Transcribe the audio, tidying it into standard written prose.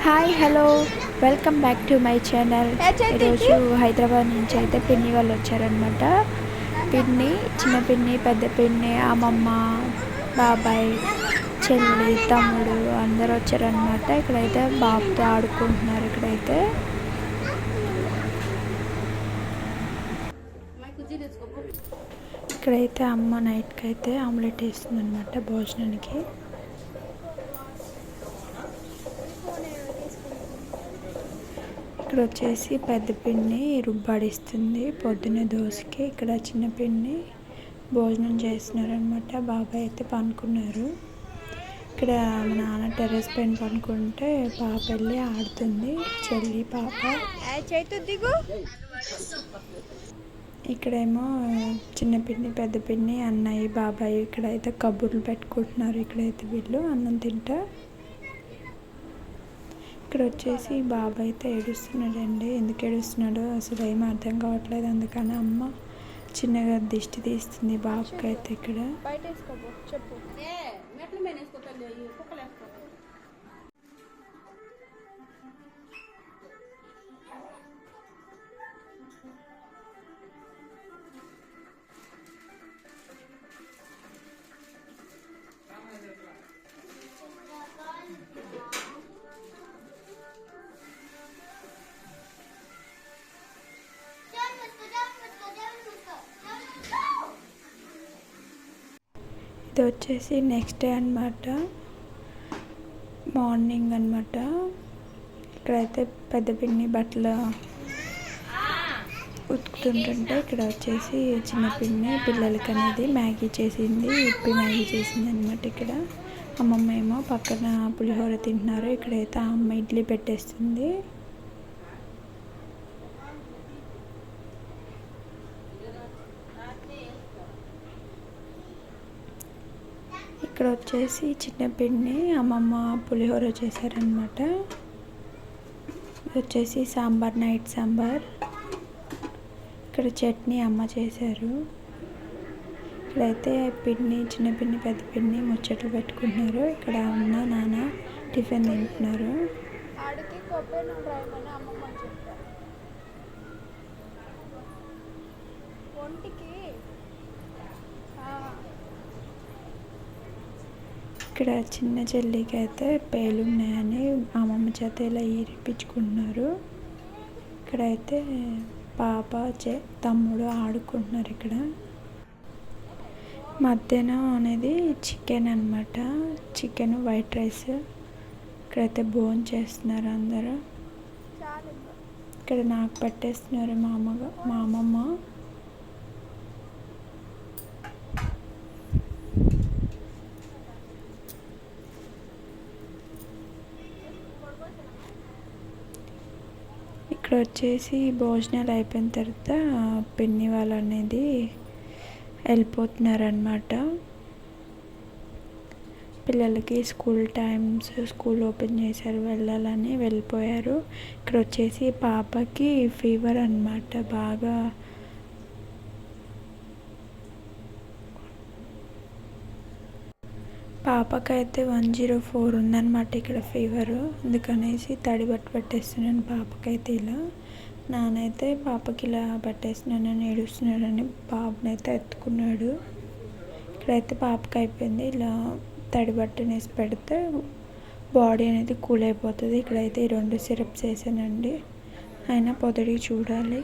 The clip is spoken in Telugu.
Hi hello welcome back to my channel. ఈరోజు హైదరాబాద్ నుంచి అయితే పిన్ని వాళ్ళు వచ్చారనమాట. పిన్ని, చిన్న పిన్ని, పెద్ద పిన్ని, అమ్మమ్మ, బాబాయ్, చెల్లి, తమ్ముడు అందరూ వచ్చారనమాట. ఇక్కడైతే బాబుతో ఆడుకుంటున్నారు. ఇక్కడైతే అమ్మ నైట్కి అయితే ఆమ్లెట్ వేస్తుంది అనమాట భోజనానికి. ఇక్కడ వచ్చేసి పెద్ద పిన్ని రుబ్బాడిస్తుంది పొద్దున్నే దోశకి. ఇక్కడ చిన్న పిన్ని భోజనం చేస్తున్నారనమాట. బాబాయ్ అయితే పనుకున్నారు. ఇక్కడ మా నాన్న టెర్రస్ పైన పనుకుంటే పాప వెళ్ళి ఆడుతుంది, చెల్లి పాప. ఇక్కడేమో చిన్న పిన్ని, పెద్ద పిన్ని, అన్నయ్య, బాబాయ్ ఇక్కడైతే కబుర్లు పెట్టుకుంటున్నారు. ఇక్కడైతే వీళ్ళు అన్నం తింటా. ఇక్కడ వచ్చేసి బాబాయ్ అయితే ఏడుస్తున్నాడండి. ఎందుకు ఏడుస్తున్నాడో అసలు ఏం అర్థం కావట్లేదు. అందుకని అమ్మ చిన్నగా దిష్టి తీస్తుంది బాబుకి అయితే. ఇక్కడ ఇది వచ్చేసి నెక్స్ట్ డే అనమాట, మార్నింగ్ అనమాట. ఇక్కడైతే పెద్ద పిన్ని బట్టలు ఉతుకుతుంటుంటే ఇక్కడ వచ్చేసి చిన్న పిన్ని పిల్లలకి అనేది మ్యాగీ చేసింది, ఉప్పి మ్యాగీ చేసింది అనమాట. ఇక్కడ అమ్మమ్మ ఏమో పక్కన పులిహోర తింటున్నారు. ఇక్కడైతే అమ్మ ఇడ్లీ పెట్టేస్తుంది. ఇక్కడ వచ్చేసి చిన్న పిన్ని అమ్మమ్మ పులిహోర చేశారనమాట. వచ్చేసి సాంబార్, నైట్ సాంబార్. ఇక్కడ చట్నీ అమ్మ చేశారు. ఇక్కడైతే పిన్ని, చిన్న పిన్ని, పెద్ద పిన్ని ముచ్చట్లు పెట్టుకుంటున్నారు. ఇక్కడ అమ్మ నాన్న టిఫిన్ తింటున్నారు. ఇక్కడ చిన్న చెల్లికి అయితే పేలు ఉన్నాయని అమ్మమ్మ చేత ఇలా ఈరిపించుకుంటున్నారు. ఇక్కడైతే పాప, తమ్ముడు ఆడుకుంటున్నారు. ఇక్కడ మధ్యాహ్నం అనేది చికెన్ అనమాట. Chicken, white rice. ఇక్కడైతే భోజనం చేస్తున్నారు అందరూ. ఇక్కడ నాకు పట్టేస్తున్నారు మా అమ్మమ్మ. ఇక్కడ వచ్చేసి భోజనాలు అయిపోయిన తర్వాత పిన్ని వాళ్ళు అనేది వెళ్ళిపోతున్నారనమాట. పిల్లలకి స్కూల్ ఓపెన్ చేశారు, వెళ్ళాలని వెళ్ళిపోయారు. ఇక్కడ వచ్చేసి పాపకి ఫీవర్ అనమాట. బాగా పాపకైతే 104 ఉందన్నమాట ఇక్కడ ఫీవరు. అందుకనేసి తడి బట్ట పెట్టేస్తున్నాను పాపకైతే. ఇలా నానైతే పాపకి ఇలా పెట్టేస్తున్నానని ఏడుస్తున్నాడని బాబునైతే ఎత్తుకున్నాడు. ఇక్కడైతే పాపకి అయిపోయింది. ఇలా తడి బట్టనేసి పెడితే బాడీ అనేది కూల్ అయిపోతుంది. ఇక్కడైతే ఈ 2 సిరప్స్ వేసానండి. అయినా పొదడికి చూడాలి.